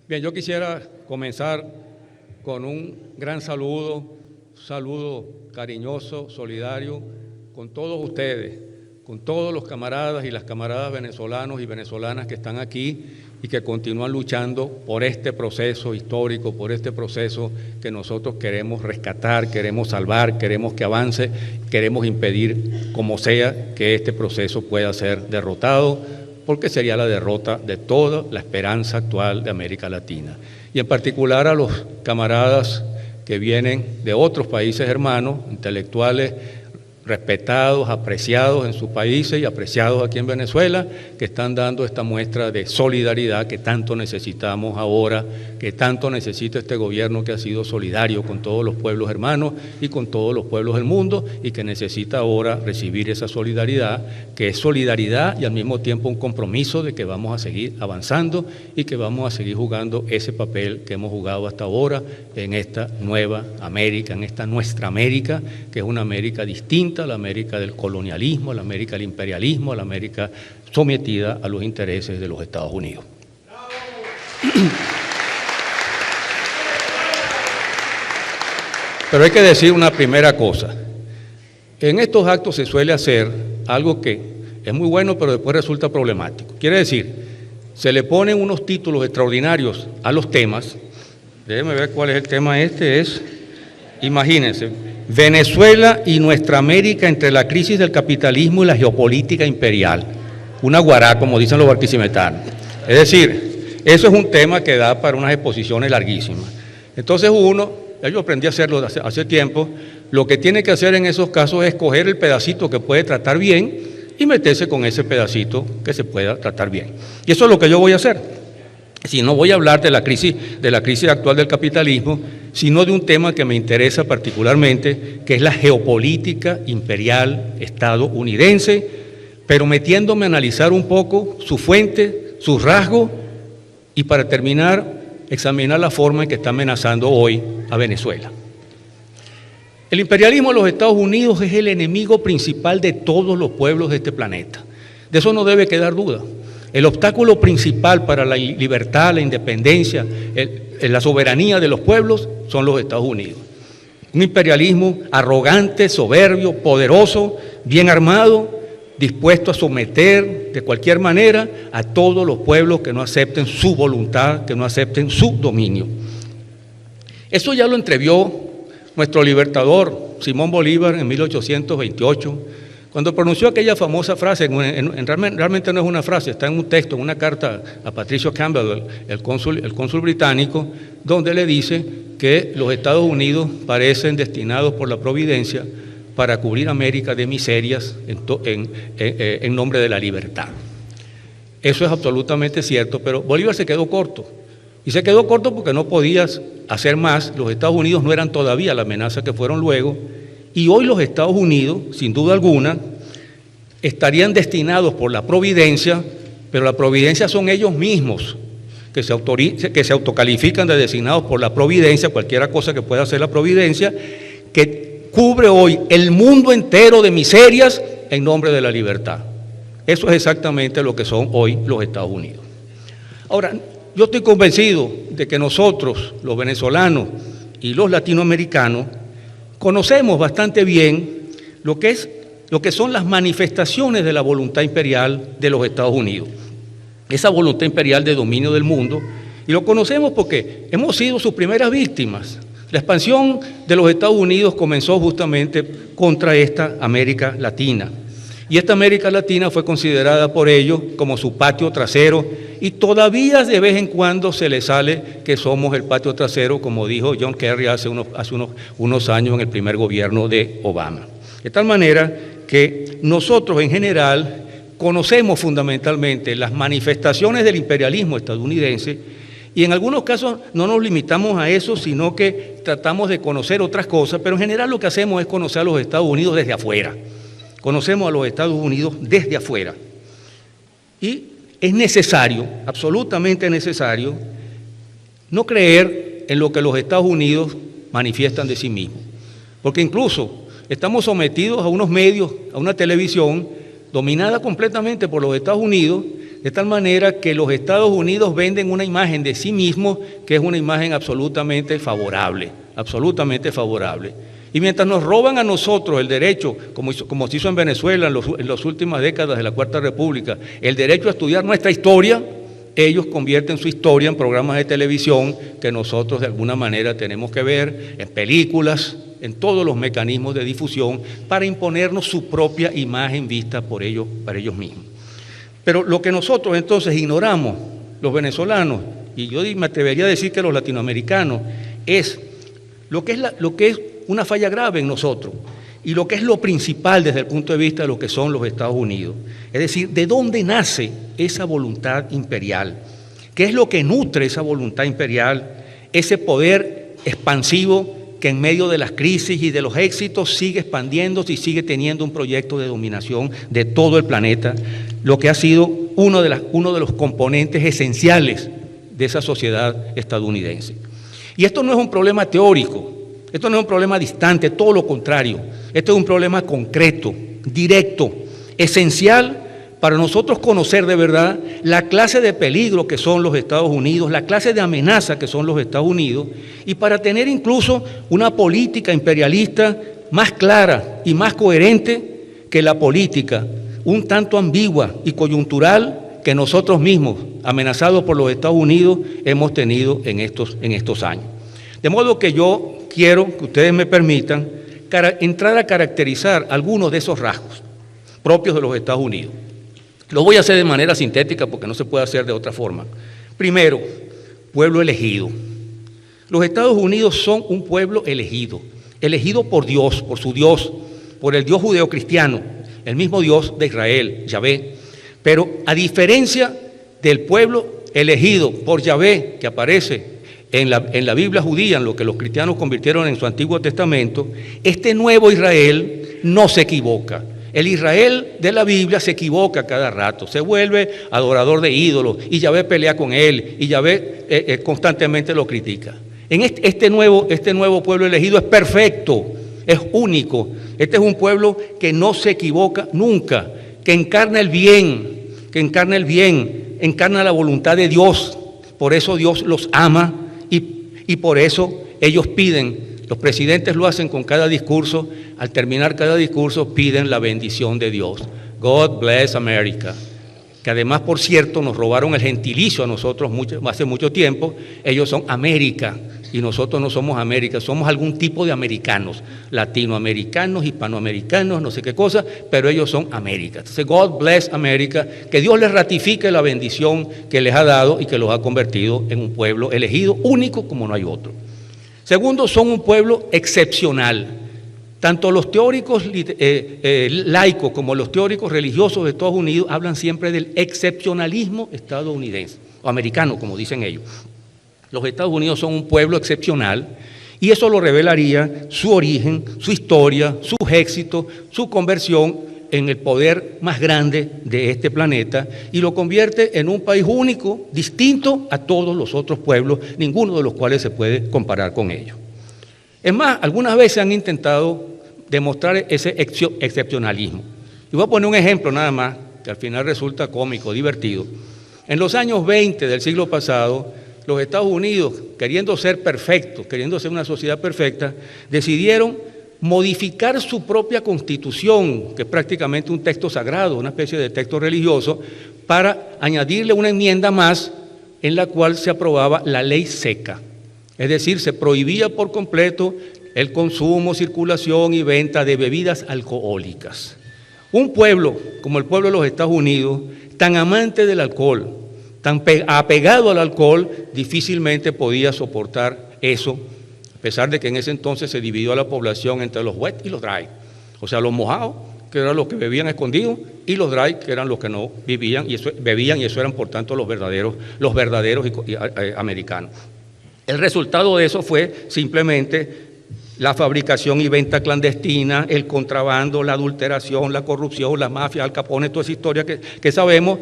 Bien, yo quisiera comenzar con un gran saludo cariñoso, solidario, con todos ustedes, con todos los camaradas y las camaradas venezolanos y venezolanas que están aquí y que continúan luchando por este proceso histórico, por este proceso que nosotros queremos rescatar, queremos salvar, queremos que avance, queremos impedir, como sea, que este proceso pueda ser derrotado, porque sería la derrota de toda la esperanza actual de América Latina. Y en particular a los camaradas que vienen de otros países hermanos, intelectuales respetados, apreciados en sus países y apreciados aquí en Venezuela, que están dando esta muestra de solidaridad que tanto necesitamos ahora, que tanto necesita este gobierno que ha sido solidario con todos los pueblos hermanos y con todos los pueblos del mundo y que necesita ahora recibir esa solidaridad, que es solidaridad y al mismo tiempo un compromiso de que vamos a seguir avanzando y que vamos a seguir jugando ese papel que hemos jugado hasta ahora en esta nueva América, en esta nuestra América, que es una América distinta, la América del colonialismo, la América del imperialismo, la América sometida a los intereses de los Estados Unidos. Pero hay que decir una primera cosa. En estos actos se suele hacer algo que es muy bueno, pero después resulta problemático. Quiere decir, se le ponen unos títulos extraordinarios a los temas. Déjenme ver cuál es el tema. Imagínense, Venezuela y nuestra América entre la crisis del capitalismo y la geopolítica imperial. Una guará, como dicen los barquisimetanos. Es decir, eso es un tema que da para unas exposiciones larguísimas. Entonces yo aprendí a hacerlo hace tiempo, lo que tiene que hacer en esos casos es coger el pedacito que puede tratar bien y meterse con ese pedacito que se pueda tratar bien. Y eso es lo que yo voy a hacer. Si no voy a hablar de la crisis actual del capitalismo, sino de un tema que me interesa particularmente, que es la geopolítica imperial estadounidense, pero metiéndome a analizar un poco su fuente, sus rasgos, y para terminar, examinar la forma en que está amenazando hoy a Venezuela. El imperialismo de los Estados Unidos es el enemigo principal de todos los pueblos de este planeta. De eso no debe quedar duda. El obstáculo principal para la libertad, la independencia, la soberanía de los pueblos son los Estados Unidos. Un imperialismo arrogante, soberbio, poderoso, bien armado, dispuesto a someter de cualquier manera a todos los pueblos que no acepten su voluntad, que no acepten su dominio. Eso ya lo entrevió nuestro libertador Simón Bolívar en 1828, cuando pronunció aquella famosa frase, realmente no es una frase, está en un texto, en una carta a Patricio Campbell, el cónsul británico, donde le dice que los Estados Unidos parecen destinados por la providencia para cubrir América de miserias en nombre de la libertad. Eso es absolutamente cierto, pero Bolívar se quedó corto. Y se quedó corto porque no podías hacer más. Los Estados Unidos no eran todavía la amenaza que fueron luego. Y hoy los Estados Unidos, sin duda alguna, estarían destinados por la providencia, pero la providencia son ellos mismos que se autocalifican de designados por la providencia, cualquier cosa que pueda hacer la providencia, que cubre hoy el mundo entero de miserias en nombre de la libertad. Eso es exactamente lo que son hoy los Estados Unidos. Ahora, yo estoy convencido de que nosotros, los venezolanos y los latinoamericanos, conocemos bastante bien lo que son las manifestaciones de la voluntad imperial de los Estados Unidos, esa voluntad imperial de dominio del mundo, y lo conocemos porque hemos sido sus primeras víctimas. La expansión de los Estados Unidos comenzó justamente contra esta América Latina, y esta América Latina fue considerada por ellos como su patio trasero, y todavía de vez en cuando se le sale que somos el patio trasero, como dijo John Kerry hace unos años en el primer gobierno de Obama. De tal manera que nosotros en general conocemos fundamentalmente las manifestaciones del imperialismo estadounidense y en algunos casos no nos limitamos a eso, sino que tratamos de conocer otras cosas, pero en general lo que hacemos es conocer a los Estados Unidos desde afuera. Conocemos a los Estados Unidos desde afuera. Y es necesario, absolutamente necesario, no creer en lo que los Estados Unidos manifiestan de sí mismos. Porque incluso estamos sometidos a unos medios, a una televisión dominada completamente por los Estados Unidos, de tal manera que los Estados Unidos venden una imagen de sí mismos que es una imagen absolutamente favorable, absolutamente favorable. Y mientras nos roban a nosotros el derecho, como se hizo en Venezuela en las últimas décadas de la Cuarta República, el derecho a estudiar nuestra historia, ellos convierten su historia en programas de televisión que nosotros de alguna manera tenemos que ver, en películas, en todos los mecanismos de difusión, para imponernos su propia imagen vista por ellos, para ellos mismos. Pero lo que nosotros entonces ignoramos, los venezolanos, y yo me atrevería a decir que los latinoamericanos, es lo que es una falla grave en nosotros y lo que es lo principal desde el punto de vista de lo que son los Estados Unidos. Es decir, ¿de dónde nace esa voluntad imperial? ¿Qué es lo que nutre esa voluntad imperial? Ese poder expansivo que en medio de las crisis y de los éxitos sigue expandiéndose y sigue teniendo un proyecto de dominación de todo el planeta, lo que ha sido uno de los componentes esenciales de esa sociedad estadounidense. Y esto no es un problema teórico, esto no es un problema distante, todo lo contrario. Esto es un problema concreto, directo, esencial para nosotros conocer de verdad la clase de peligro que son los Estados Unidos, la clase de amenaza que son los Estados Unidos, y para tener incluso una política imperialista más clara y más coherente que la política un tanto ambigua y coyuntural que nosotros mismos, amenazados por los Estados Unidos, hemos tenido en estos años. De modo que yo quiero que ustedes me permitan entrar a caracterizar algunos de esos rasgos propios de los Estados Unidos. Lo voy a hacer de manera sintética porque no se puede hacer de otra forma. Primero, pueblo elegido. Los Estados Unidos son un pueblo elegido, elegido por Dios, por su Dios, por el Dios judeocristiano, el mismo Dios de Israel, Yahvé. Pero a diferencia del pueblo elegido por Yahvé, que aparece en la Biblia judía, en lo que los cristianos convirtieron en su Antiguo Testamento, este nuevo Israel no se equivoca. El Israel de la Biblia se equivoca cada rato, se vuelve adorador de ídolos y Yahvé pelea con él y Yahvé constantemente lo critica. En este nuevo pueblo elegido es perfecto, es único. Este es un pueblo que no se equivoca nunca, que encarna el bien, encarna la voluntad de Dios. Por eso Dios los ama y por eso ellos piden. Los presidentes lo hacen con cada discurso. Al terminar cada discurso piden la bendición de Dios. God bless America. Que además, por cierto, nos robaron el gentilicio a nosotros hace mucho tiempo. Ellos son América y nosotros no somos América, somos algún tipo de americanos, latinoamericanos, hispanoamericanos, no sé qué cosa, pero ellos son América. Entonces, God bless America, que Dios les ratifique la bendición que les ha dado y que los ha convertido en un pueblo elegido, único como no hay otro. Segundo, son un pueblo excepcional. Tanto los teóricos laicos como los teóricos religiosos de Estados Unidos hablan siempre del excepcionalismo estadounidense, o americano, como dicen ellos. Los Estados Unidos son un pueblo excepcional y eso lo revelaría su origen, su historia, sus éxitos, su conversión en el poder más grande de este planeta y lo convierte en un país único, distinto a todos los otros pueblos, ninguno de los cuales se puede comparar con ellos. Es más, algunas veces han intentado demostrar ese excepcionalismo. Y voy a poner un ejemplo nada más, que al final resulta cómico, divertido. En los años 20 del siglo pasado, los Estados Unidos, queriendo ser perfectos, queriendo ser una sociedad perfecta, decidieron modificar su propia constitución, que es prácticamente un texto sagrado, una especie de texto religioso, para añadirle una enmienda más en la cual se aprobaba la ley seca. Es decir, se prohibía por completo el consumo, circulación y venta de bebidas alcohólicas. Un pueblo como el pueblo de los Estados Unidos, tan amante del alcohol, tan apegado al alcohol, difícilmente podía soportar eso, a pesar de que en ese entonces se dividió a la población entre los wet y los dry. O sea, los mojados, que eran los que bebían escondidos, y los dry, que eran los que no bebían, y eso eran por tanto los verdaderos americanos. El resultado de eso fue simplemente la fabricación y venta clandestina, el contrabando, la adulteración, la corrupción, la mafia, Al Capone, toda esa historia que sabemos,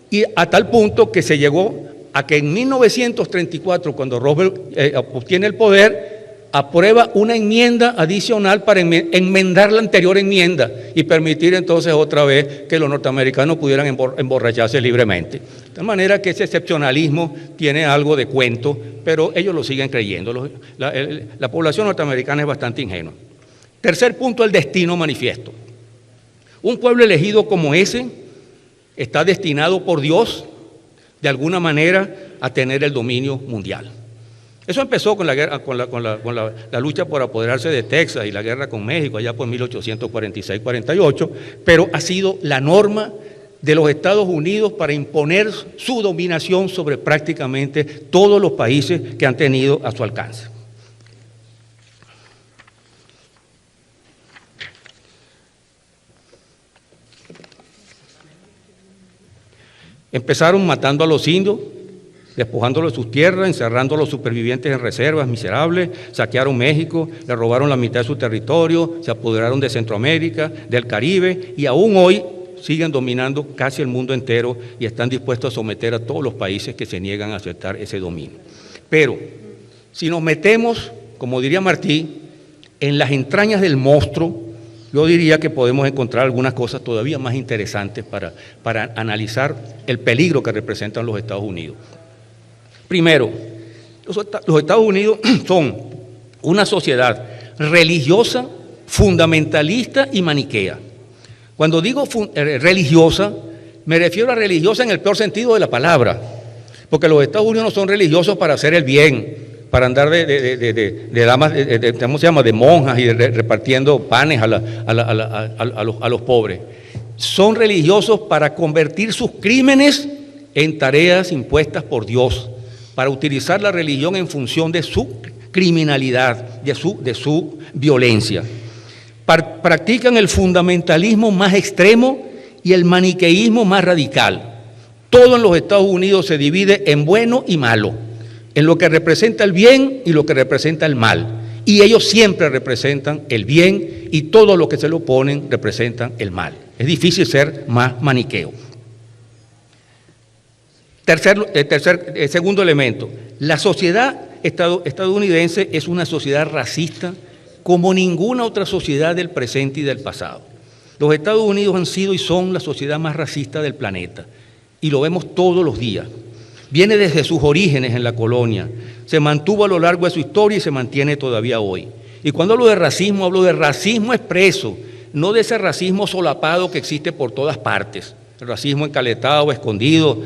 y a tal punto que se llegó a que en 1934, cuando Roosevelt obtiene el poder, aprueba una enmienda adicional para enmendar la anterior enmienda y permitir entonces otra vez que los norteamericanos pudieran emborracharse libremente. De tal manera que ese excepcionalismo tiene algo de cuento, pero ellos lo siguen creyendo. La población norteamericana es bastante ingenua. Tercer punto, el destino manifiesto. Un pueblo elegido como ese está destinado por Dios, de alguna manera, a tener el dominio mundial. Eso empezó con la guerra, con la lucha por apoderarse de Texas y la guerra con México, allá por 1846-48, pero ha sido la norma de los Estados Unidos para imponer su dominación sobre prácticamente todos los países que han tenido a su alcance. Empezaron matando a los indios, despojándolos de sus tierras, encerrando a los supervivientes en reservas miserables, saquearon México, le robaron la mitad de su territorio, se apoderaron de Centroamérica, del Caribe, y aún hoy siguen dominando casi el mundo entero y están dispuestos a someter a todos los países que se niegan a aceptar ese dominio. Pero si nos metemos, como diría Martí, en las entrañas del monstruo, yo diría que podemos encontrar algunas cosas todavía más interesantes para analizar el peligro que representan los Estados Unidos. Primero, los Estados Unidos son una sociedad religiosa, fundamentalista y maniquea. Cuando digo religiosa, me refiero a religiosa en el peor sentido de la palabra, porque los Estados Unidos no son religiosos para hacer el bien, para andar ¿cómo se llama?, de monjas y repartiendo panes a los pobres. Son religiosos para convertir sus crímenes en tareas impuestas por Dios, para utilizar la religión en función de su criminalidad, de su violencia. Practican el fundamentalismo más extremo y el maniqueísmo más radical. Todo en los Estados Unidos se divide en bueno y malo, en lo que representa el bien y lo que representa el mal. Y ellos siempre representan el bien y todo lo que se lo oponen representan el mal. Es difícil ser más maniqueo. Segundo elemento, la sociedad estadounidense es una sociedad racista como ninguna otra sociedad del presente y del pasado. Los Estados Unidos han sido y son la sociedad más racista del planeta y lo vemos todos los días. Viene desde sus orígenes en la colonia, se mantuvo a lo largo de su historia y se mantiene todavía hoy. Y cuando hablo de racismo expreso, no de ese racismo solapado que existe por todas partes. El racismo encaletado, escondido.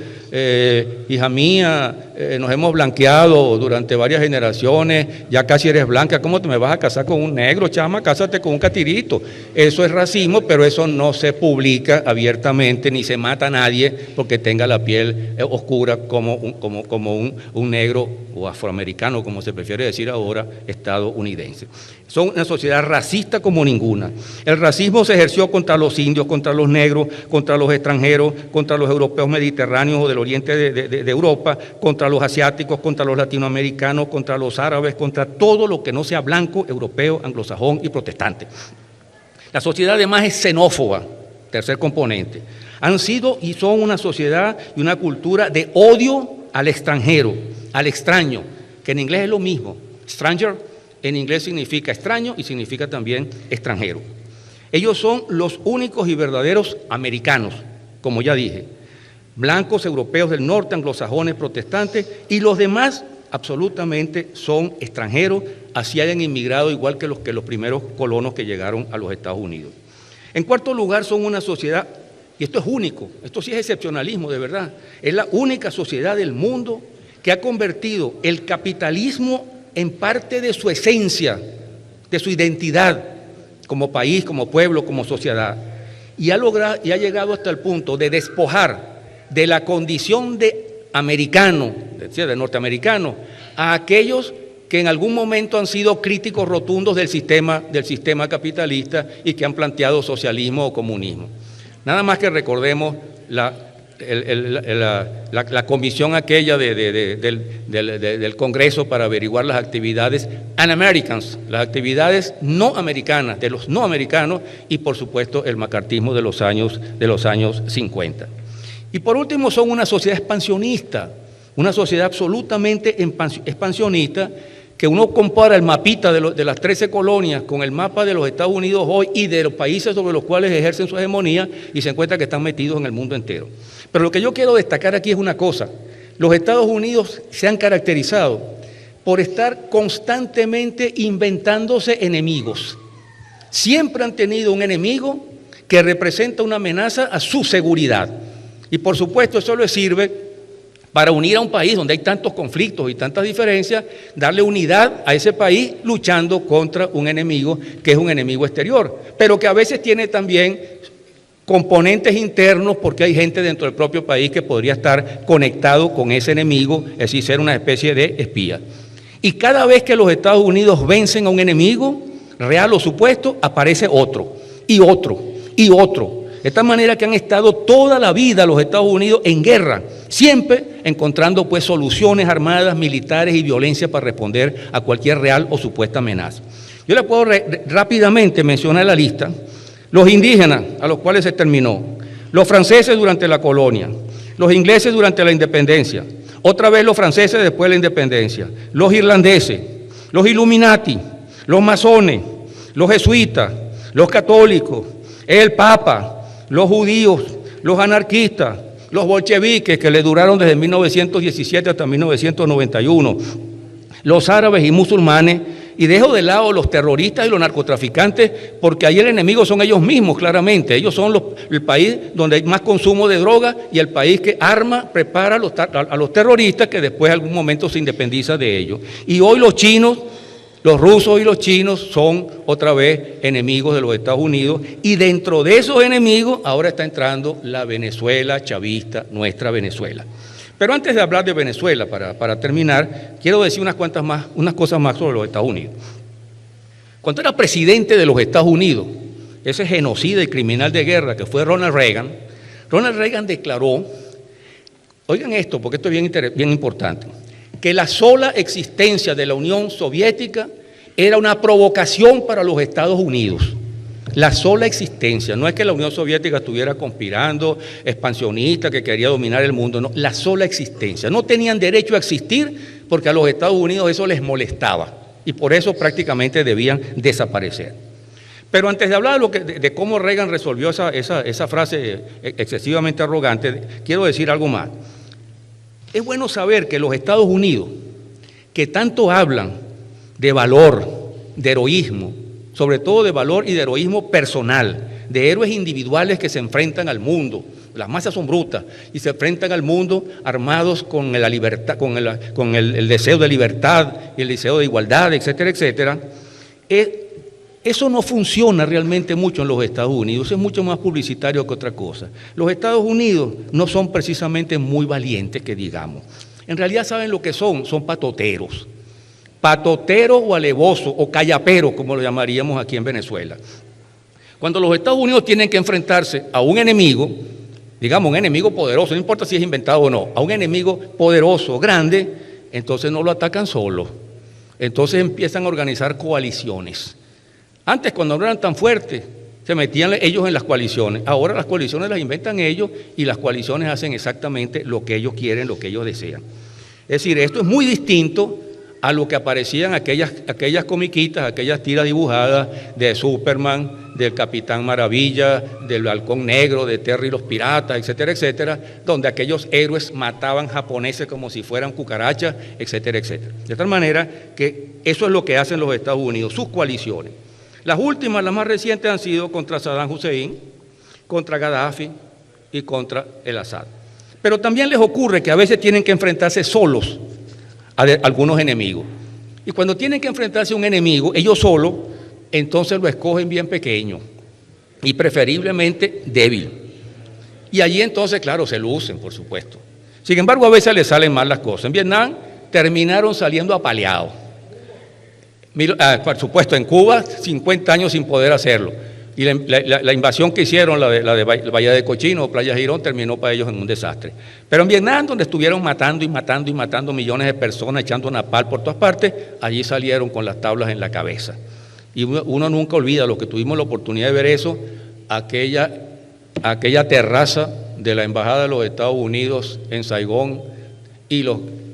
Hija mía, nos hemos blanqueado durante varias generaciones, ya casi eres blanca, ¿cómo te me vas a casar con un negro, chama? Cásate con un catirito. Eso es racismo, pero eso no se publica abiertamente, ni se mata a nadie porque tenga la piel oscura como un negro o afroamericano, como se prefiere decir ahora, estadounidense. Son una sociedad racista como ninguna. El racismo se ejerció contra los indios, contra los negros, contra los extranjeros, contra los europeos mediterráneos o del oriente de Europa, contra los asiáticos, contra los latinoamericanos, contra los árabes, contra todo lo que no sea blanco, europeo, anglosajón y protestante. La sociedad además es xenófoba, tercer componente. Han sido y son una sociedad y una cultura de odio al extranjero, al extraño, que en inglés es lo mismo. Stranger en inglés significa extraño y significa también extranjero. Ellos son los únicos y verdaderos americanos, como ya dije, blancos, europeos del norte, anglosajones, protestantes, y los demás absolutamente son extranjeros, así hayan inmigrado igual que los primeros colonos que llegaron a los Estados Unidos. En cuarto lugar, son una sociedad, y esto es único, esto sí es excepcionalismo de verdad, es la única sociedad del mundo que ha convertido el capitalismo en parte de su esencia, de su identidad como país, como pueblo, como sociedad, y ha llegado hasta el punto de despojar de la condición de americano, de norteamericano, a aquellos que en algún momento han sido críticos rotundos del sistema capitalista y que han planteado socialismo o comunismo. Nada más que recordemos la comisión aquella del Congreso para averiguar las actividades un-Americans, las actividades no americanas, de los no americanos, y por supuesto el macartismo de los años 50. Y por último, son una sociedad expansionista, una sociedad absolutamente expansionista que uno compara el mapita de las 13 colonias con el mapa de los Estados Unidos hoy y de los países sobre los cuales ejercen su hegemonía y se encuentra que están metidos en el mundo entero. Pero lo que yo quiero destacar aquí es una cosa. Los Estados Unidos se han caracterizado por estar constantemente inventándose enemigos. Siempre han tenido un enemigo que representa una amenaza a su seguridad. Y por supuesto eso les sirve para unir a un país donde hay tantos conflictos y tantas diferencias, darle unidad a ese país luchando contra un enemigo que es un enemigo exterior, pero que a veces tiene también componentes internos porque hay gente dentro del propio país que podría estar conectado con ese enemigo, es decir, ser una especie de espía. Y cada vez que los Estados Unidos vencen a un enemigo, real o supuesto, aparece otro, y otro, y otro. De tal manera que han estado toda la vida los Estados Unidos en guerra, siempre encontrando pues soluciones armadas, militares y violencia para responder a cualquier real o supuesta amenaza. Yo le puedo rápidamente mencionar la lista: los indígenas, a los cuales se terminó, los franceses durante la colonia, los ingleses durante la independencia, otra vez los franceses después de la independencia, los irlandeses, los Illuminati, los masones, los jesuitas, los católicos, el Papa, los judíos, los anarquistas, los bolcheviques que le duraron desde 1917 hasta 1991, los árabes y musulmanes, y dejo de lado los terroristas y los narcotraficantes, porque ahí el enemigo son ellos mismos, claramente. Ellos son el país donde hay más consumo de droga y el país que arma, prepara a los terroristas que después en algún momento se independiza de ellos. Y hoy los chinos, los rusos y los chinos son otra vez enemigos de los Estados Unidos, y dentro de esos enemigos ahora está entrando la Venezuela chavista, nuestra Venezuela. Pero antes de hablar de Venezuela, para terminar, quiero decir unas cosas más sobre los Estados Unidos. Cuando era presidente de los Estados Unidos, ese genocida y criminal de guerra que fue Ronald Reagan declaró, oigan esto porque esto es bien importante, que la sola existencia de la Unión Soviética era una provocación para los Estados Unidos. La sola existencia, no es que la Unión Soviética estuviera conspirando, expansionista, que quería dominar el mundo, no, la sola existencia. No tenían derecho a existir porque a los Estados Unidos eso les molestaba y por eso prácticamente debían desaparecer. Pero antes de hablar de cómo Reagan resolvió esa frase excesivamente arrogante, quiero decir algo más. Es bueno saber que los Estados Unidos, que tanto hablan de valor, de heroísmo, sobre todo de valor y de heroísmo personal, de héroes individuales que se enfrentan al mundo, las masas son brutas, y se enfrentan al mundo armados con la libertad, con el deseo de libertad y el deseo de igualdad, etcétera, etcétera. Eso no funciona realmente mucho en los Estados Unidos, es mucho más publicitario que otra cosa. Los Estados Unidos no son precisamente muy valientes, que digamos. En realidad saben lo que son patoteros. Patoteros o alevosos o callaperos, como lo llamaríamos aquí en Venezuela. Cuando los Estados Unidos tienen que enfrentarse a un enemigo, digamos un enemigo poderoso, no importa si es inventado o no, a un enemigo poderoso, grande, entonces no lo atacan solos. Entonces empiezan a organizar coaliciones. Antes, cuando no eran tan fuertes, se metían ellos en las coaliciones. Ahora las coaliciones las inventan ellos y las coaliciones hacen exactamente lo que ellos quieren, lo que ellos desean. Es decir, esto es muy distinto a lo que aparecían aquellas comiquitas, aquellas tiras dibujadas de Superman, del Capitán Maravilla, del Halcón Negro, de Terry y los Piratas, etcétera, etcétera, donde aquellos héroes mataban japoneses como si fueran cucarachas, etcétera, etcétera. De tal manera que eso es lo que hacen los Estados Unidos, sus coaliciones. Las últimas, las más recientes, han sido contra Saddam Hussein, contra Gaddafi y contra el Assad. Pero también les ocurre que a veces tienen que enfrentarse solos a algunos enemigos. Y cuando tienen que enfrentarse a un enemigo, ellos solos, entonces lo escogen bien pequeño y preferiblemente débil. Y allí entonces, claro, se lucen, por supuesto. Sin embargo, a veces les salen mal las cosas. En Vietnam terminaron saliendo apaleados. Por supuesto, en Cuba, 50 años sin poder hacerlo. Y la invasión que hicieron, la de Bahía de Cochino o Playa Girón, terminó para ellos en un desastre. Pero en Vietnam, donde estuvieron matando y matando y matando millones de personas, echando napalm por todas partes, allí salieron con las tablas en la cabeza. Y uno nunca olvida, lo que tuvimos la oportunidad de ver eso, aquella terraza de la Embajada de los Estados Unidos en Saigón y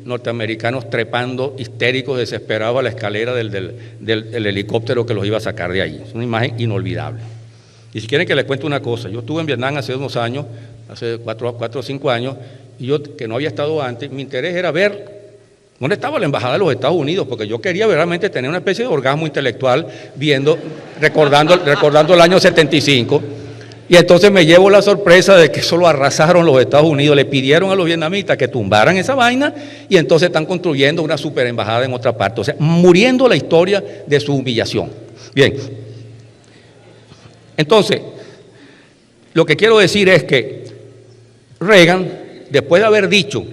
norteamericanos trepando histéricos, desesperados a la escalera del helicóptero que los iba a sacar de ahí. Es una imagen inolvidable. Y si quieren que les cuente una cosa, yo estuve en Vietnam hace unos años, hace 4 o 5 años, y yo, que no había estado antes, mi interés era ver dónde estaba la embajada de los Estados Unidos, porque yo quería realmente tener una especie de orgasmo intelectual recordando el año 75, y entonces me llevo la sorpresa de que eso lo arrasaron los Estados Unidos, le pidieron a los vietnamitas que tumbaran esa vaina, y entonces están construyendo una super embajada en otra parte, o sea, muriendo la historia de su humillación. Bien, entonces, lo que quiero decir es que Reagan, después de haber dicho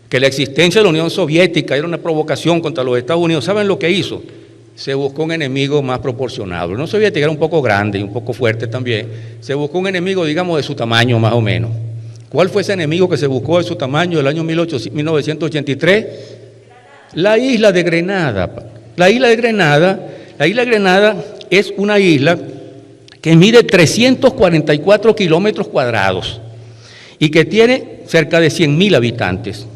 que la existencia de la Unión Soviética era una provocación contra los Estados Unidos, ¿saben lo que hizo? Se buscó un enemigo más proporcionado. La Unión Soviética era un poco grande y un poco fuerte también. Se buscó un enemigo, digamos, de su tamaño más o menos. ¿Cuál fue ese enemigo que se buscó de su tamaño del año 1983? La isla de Grenada. La isla de Grenada es una isla que mide 344 kilómetros cuadrados y que tiene cerca de 100.000 habitantes.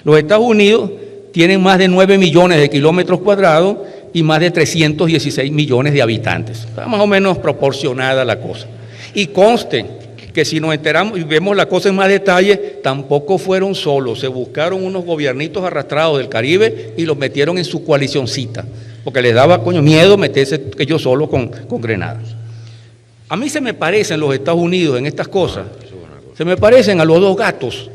Los Estados Unidos tienen más de 9 millones de kilómetros cuadrados y más de 316 millones de habitantes. Está más o menos proporcionada la cosa. Y conste que si nos enteramos y vemos la cosa en más detalle, tampoco fueron solos. Se buscaron unos gobiernitos arrastrados del Caribe y los metieron en su coalicioncita, porque les daba miedo meterse ellos solos con Grenada. A mí se me parecen los Estados Unidos en estas cosas, se me parecen a los 2 gatos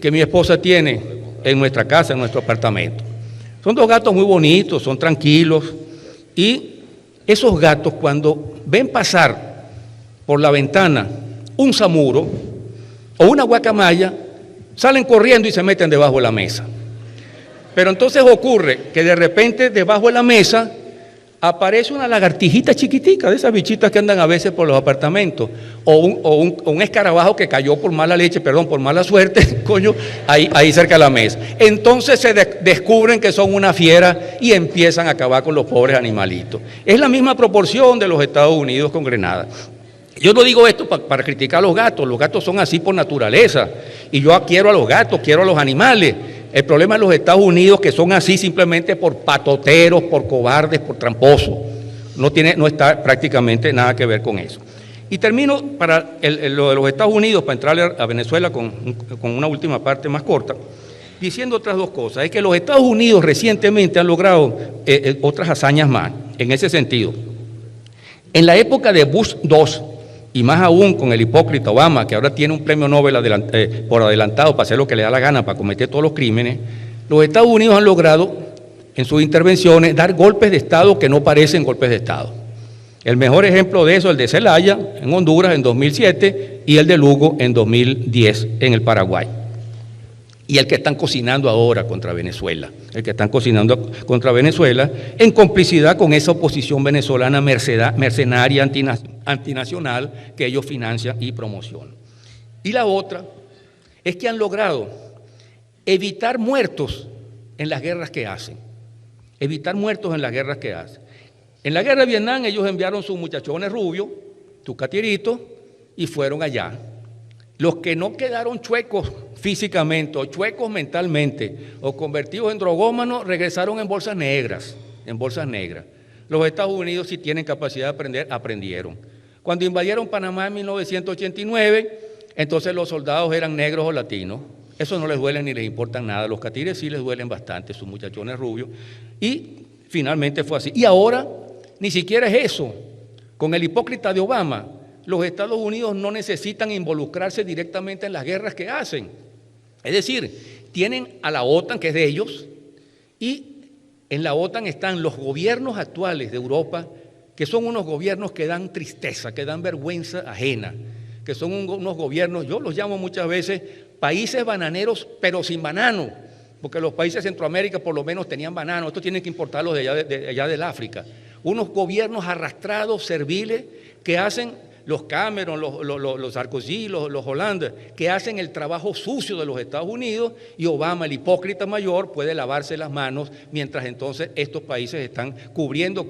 que mi esposa tiene en nuestra casa, en nuestro apartamento. Son 2 gatos muy bonitos, son tranquilos, y esos gatos cuando ven pasar por la ventana un samuro o una guacamaya, salen corriendo y se meten debajo de la mesa. Pero entonces ocurre que de repente debajo de la mesa aparece una lagartijita chiquitica, de esas bichitas que andan a veces por los apartamentos, o un escarabajo que cayó por mala leche, por mala suerte, ahí cerca de la mesa. Entonces se descubren que son una fiera y empiezan a acabar con los pobres animalitos. Es la misma proporción de los Estados Unidos con Grenada. Yo no digo esto para criticar a los gatos son así por naturaleza, y yo quiero a los gatos, quiero a los animales. El problema de los Estados Unidos que son así simplemente por patoteros, por cobardes, por tramposos. No está prácticamente nada que ver con eso. Y termino para lo de los Estados Unidos, para entrarle a Venezuela con una última parte más corta, diciendo otras 2 cosas. Es que los Estados Unidos recientemente han logrado otras hazañas más, en ese sentido. En la época de Bush II, y más aún con el hipócrita Obama, que ahora tiene un premio Nobel por adelantado para hacer lo que le da la gana, para cometer todos los crímenes, los Estados Unidos han logrado, en sus intervenciones, dar golpes de Estado que no parecen golpes de Estado. El mejor ejemplo de eso es el de Zelaya, en Honduras, en 2007, y el de Lugo, en 2010, en el Paraguay. Y el que están cocinando ahora contra Venezuela, en complicidad con esa oposición venezolana mercenaria, antinacional, que ellos financian y promocionan. Y la otra es que han logrado evitar muertos en las guerras que hacen. En la guerra de Vietnam ellos enviaron sus muchachones rubios, sus catiritos, y fueron allá. Los que no quedaron chuecos físicamente o chuecos mentalmente o convertidos en drogómanos regresaron en bolsas negras. Los Estados Unidos, si tienen capacidad de aprender, aprendieron. Cuando invadieron Panamá en 1989, entonces los soldados eran negros o latinos. Eso no les duele ni les importa nada. Los catires sí les duelen bastante, sus muchachones rubios. Y finalmente fue así. Y ahora ni siquiera es eso. Con el hipócrita de Obama, los Estados Unidos no necesitan involucrarse directamente en las guerras que hacen. Es decir, tienen a la OTAN, que es de ellos, y en la OTAN están los gobiernos actuales de Europa, que son unos gobiernos que dan tristeza, que dan vergüenza ajena, que son unos gobiernos, yo los llamo muchas veces países bananeros, pero sin banano, porque los países de Centroamérica por lo menos tenían banano, estos tienen que importarlos de allá del África. Unos gobiernos arrastrados, serviles, que hacen los Cameron, los Sarkozy, los Hollande, que hacen el trabajo sucio de los Estados Unidos, y Obama, el hipócrita mayor, puede lavarse las manos, mientras entonces estos países están cubriendo,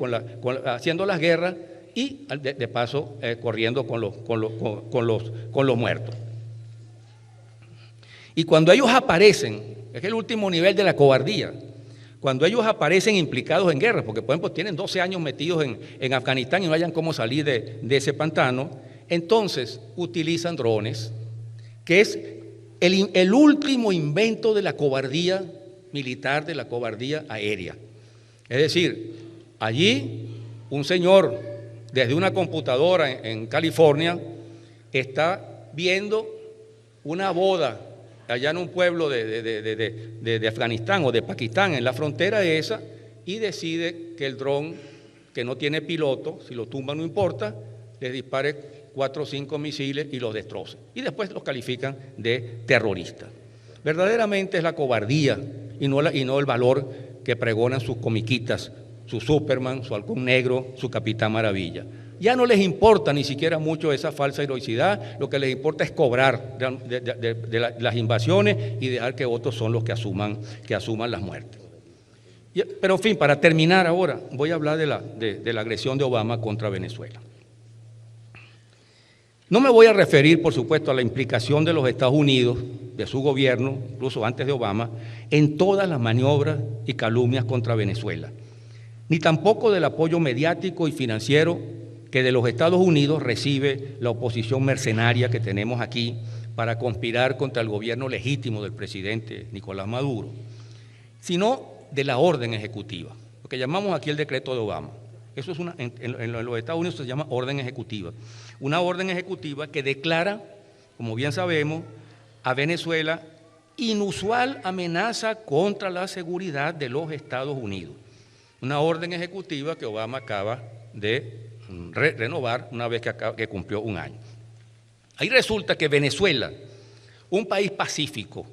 haciendo las guerras y de paso corriendo con los muertos. Y cuando ellos aparecen, Es el último nivel de la cobardía. Cuando ellos aparecen implicados en guerras, porque por ejemplo tienen 12 años metidos en Afganistán y no hayan cómo salir de ese pantano, entonces utilizan drones, que es el último invento de la cobardía militar, de la cobardía aérea. Es decir, allí un señor desde una computadora en California está viendo una boda allá en un pueblo de Afganistán o de Pakistán, en la frontera esa, y decide que el dron, que no tiene piloto, si lo tumba no importa, les dispare 4 o 5 misiles y los destroce. Y después los califican de terroristas. Verdaderamente es la cobardía y no el valor que pregonan sus comiquitas, su Superman, su Halcón Negro, su Capitán Maravilla. Ya no les importa ni siquiera mucho esa falsa heroicidad, lo que les importa es cobrar de las invasiones y dejar que otros son los que asuman las muertes. Pero en fin, para terminar ahora, voy a hablar de la agresión de Obama contra Venezuela. No me voy a referir, por supuesto, a la implicación de los Estados Unidos, de su gobierno, incluso antes de Obama, en todas las maniobras y calumnias contra Venezuela, ni tampoco del apoyo mediático y financiero que de los Estados Unidos recibe la oposición mercenaria que tenemos aquí para conspirar contra el gobierno legítimo del presidente Nicolás Maduro, sino de la orden ejecutiva, lo que llamamos aquí el decreto de Obama. Eso es en los Estados Unidos se llama orden ejecutiva. Una orden ejecutiva que declara, como bien sabemos, a Venezuela inusual amenaza contra la seguridad de los Estados Unidos. Una orden ejecutiva que Obama acaba de renovar una vez que cumplió un año. Ahí resulta que Venezuela, un país pacífico,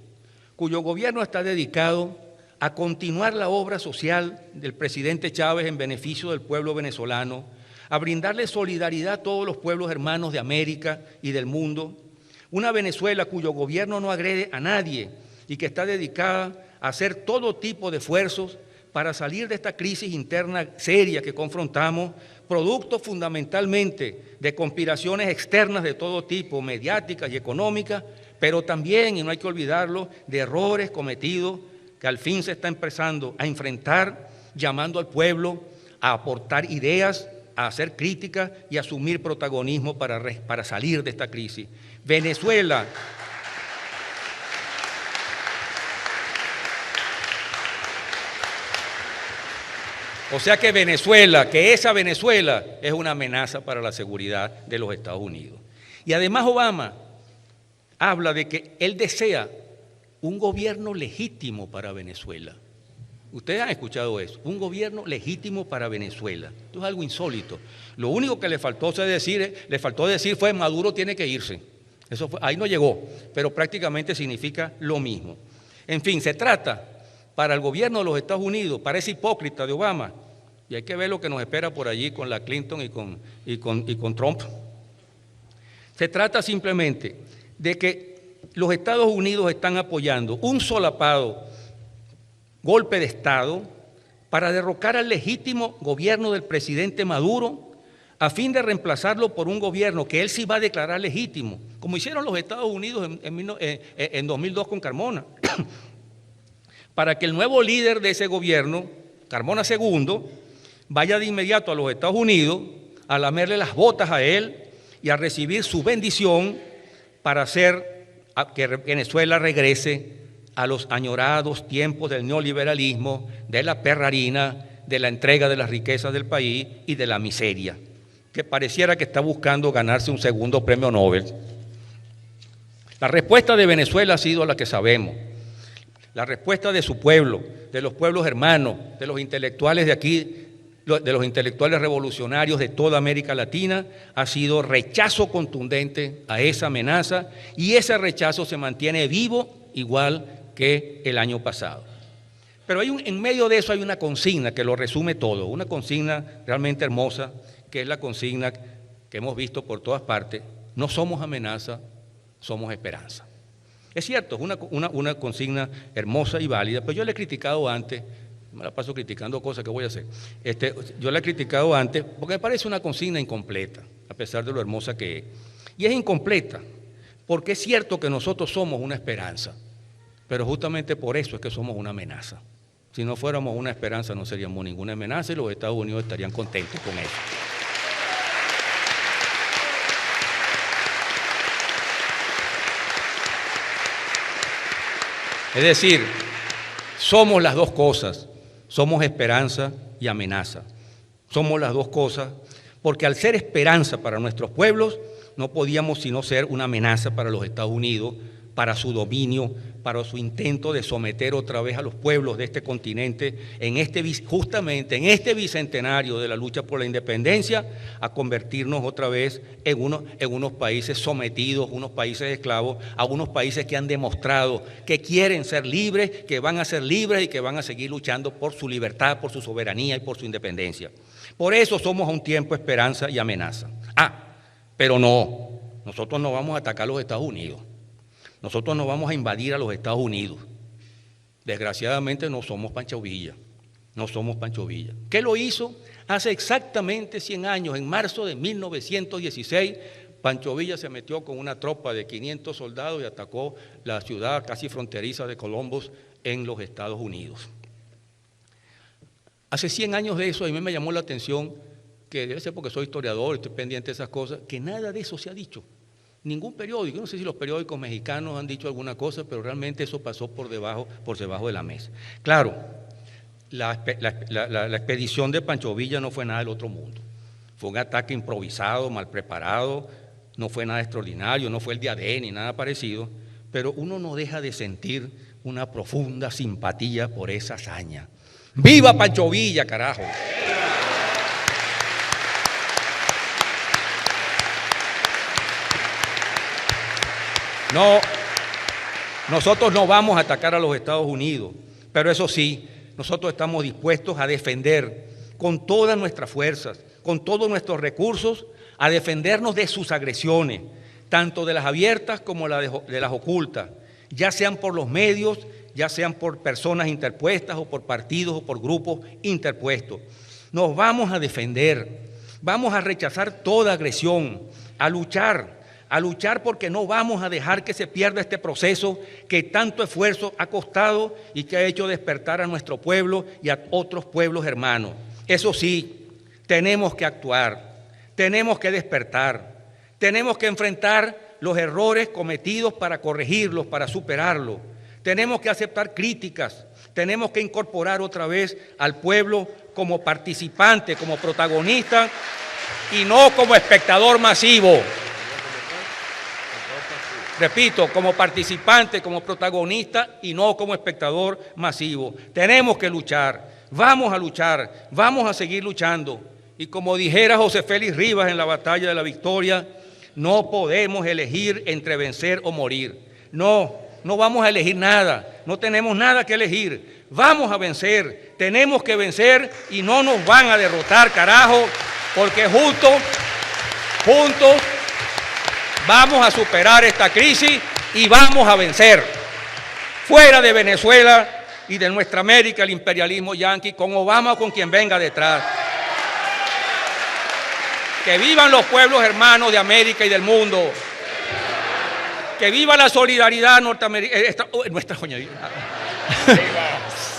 cuyo gobierno está dedicado a continuar la obra social del presidente Chávez en beneficio del pueblo venezolano, a brindarle solidaridad a todos los pueblos hermanos de América y del mundo, una Venezuela cuyo gobierno no agrede a nadie y que está dedicada a hacer todo tipo de esfuerzos para salir de esta crisis interna seria que confrontamos, producto fundamentalmente de conspiraciones externas de todo tipo, mediáticas y económicas, pero también, y no hay que olvidarlo, de errores cometidos que al fin se está empezando a enfrentar, llamando al pueblo a aportar ideas, a hacer críticas y a asumir protagonismo para salir de esta crisis. Venezuela. O sea que esa Venezuela es una amenaza para la seguridad de los Estados Unidos. Y además Obama habla de que él desea un gobierno legítimo para Venezuela. Ustedes han escuchado eso, un gobierno legítimo para Venezuela. Esto es algo insólito. Lo único que le faltó decir fue Maduro tiene que irse. Eso fue, ahí no llegó, pero prácticamente significa lo mismo. En fin, se trata para el gobierno de los Estados Unidos, para ese hipócrita de Obama, y hay que ver lo que nos espera por allí con la Clinton y con Trump. Se trata simplemente de que los Estados Unidos están apoyando un solapado golpe de Estado para derrocar al legítimo gobierno del presidente Maduro a fin de reemplazarlo por un gobierno que él sí va a declarar legítimo, como hicieron los Estados Unidos en 2002 con Carmona, para que el nuevo líder de ese gobierno, Carmona II, vaya de inmediato a los Estados Unidos a lamerle las botas a él y a recibir su bendición para hacer que Venezuela regrese a los añorados tiempos del neoliberalismo, de la perrarina, de la entrega de las riquezas del país y de la miseria, que pareciera que está buscando ganarse un segundo premio Nobel. La respuesta de Venezuela ha sido la que sabemos. La respuesta de su pueblo, de los pueblos hermanos, de los intelectuales de aquí, de los intelectuales revolucionarios de toda América Latina, ha sido rechazo contundente a esa amenaza, y ese rechazo se mantiene vivo igual que el año pasado. Pero en medio de eso hay una consigna que lo resume todo, una consigna realmente hermosa, que es la consigna que hemos visto por todas partes: no somos amenaza, somos esperanza. Es cierto, es una consigna hermosa y válida, pero yo le he criticado antes, me la paso criticando cosas que voy a hacer. Yo la he criticado antes porque me parece una consigna incompleta, a pesar de lo hermosa que es. Y es incompleta porque es cierto que nosotros somos una esperanza. Pero justamente por eso es que somos una amenaza. Si no fuéramos una esperanza, no seríamos ninguna amenaza y los Estados Unidos estarían contentos con eso. Es decir, somos las dos cosas, somos esperanza y amenaza. Somos las dos cosas, porque al ser esperanza para nuestros pueblos, no podíamos sino ser una amenaza para los Estados Unidos, para su dominio, para su intento de someter otra vez a los pueblos de este continente, justamente en este bicentenario de la lucha por la independencia, a convertirnos otra vez en unos países sometidos, unos países esclavos, a unos países que han demostrado que quieren ser libres, que van a ser libres y que van a seguir luchando por su libertad, por su soberanía y por su independencia. Por eso somos a un tiempo esperanza y amenaza. Pero no, nosotros no vamos a atacar a los Estados Unidos. Nosotros no vamos a invadir a los Estados Unidos. Desgraciadamente no somos Pancho Villa, no somos Pancho Villa. ¿Qué lo hizo? Hace exactamente 100 años, en marzo de 1916, Pancho Villa se metió con una tropa de 500 soldados y atacó la ciudad casi fronteriza de Columbus en los Estados Unidos. Hace 100 años de eso, a mí me llamó la atención, que debe ser porque soy historiador, estoy pendiente de esas cosas, que nada de eso se ha dicho. Ningún periódico, no sé si los periódicos mexicanos han dicho alguna cosa, pero realmente eso pasó por debajo de la mesa. Claro, la expedición de Pancho Villa no fue nada del otro mundo. Fue un ataque improvisado, mal preparado, no fue nada extraordinario, no fue el día D ni nada parecido, pero uno no deja de sentir una profunda simpatía por esa hazaña. ¡Viva Pancho Villa, carajo! No, nosotros no vamos a atacar a los Estados Unidos, pero eso sí, nosotros estamos dispuestos a defender con todas nuestras fuerzas, con todos nuestros recursos, a defendernos de sus agresiones, tanto de las abiertas como de las ocultas, ya sean por los medios, ya sean por personas interpuestas o por partidos o por grupos interpuestos. Nos vamos a defender, vamos a rechazar toda agresión, a luchar porque no vamos a dejar que se pierda este proceso que tanto esfuerzo ha costado y que ha hecho despertar a nuestro pueblo y a otros pueblos hermanos. Eso sí, tenemos que actuar, tenemos que despertar, tenemos que enfrentar los errores cometidos para corregirlos, para superarlos. Tenemos que aceptar críticas, tenemos que incorporar otra vez al pueblo como participante, como protagonista y no como espectador masivo. Repito, como participante, como protagonista y no como espectador masivo. Tenemos que luchar, vamos a seguir luchando. Y como dijera José Félix Rivas en la Batalla de la Victoria, no podemos elegir entre vencer o morir. No vamos a elegir nada, no tenemos nada que elegir. Vamos a vencer, tenemos que vencer y no nos van a derrotar, carajo, porque juntos vamos a superar esta crisis y vamos a vencer. Fuera de Venezuela y de nuestra América, el imperialismo yanqui, con Obama o con quien venga detrás. Que vivan los pueblos hermanos de América y del mundo. Que viva la solidaridad norteamericana.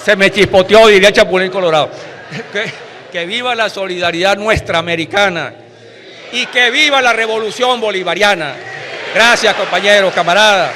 Se me chispoteó, diría Chapulín Colorado. Que viva la solidaridad nuestra americana. Y que viva la revolución bolivariana. Gracias, compañeros, camaradas.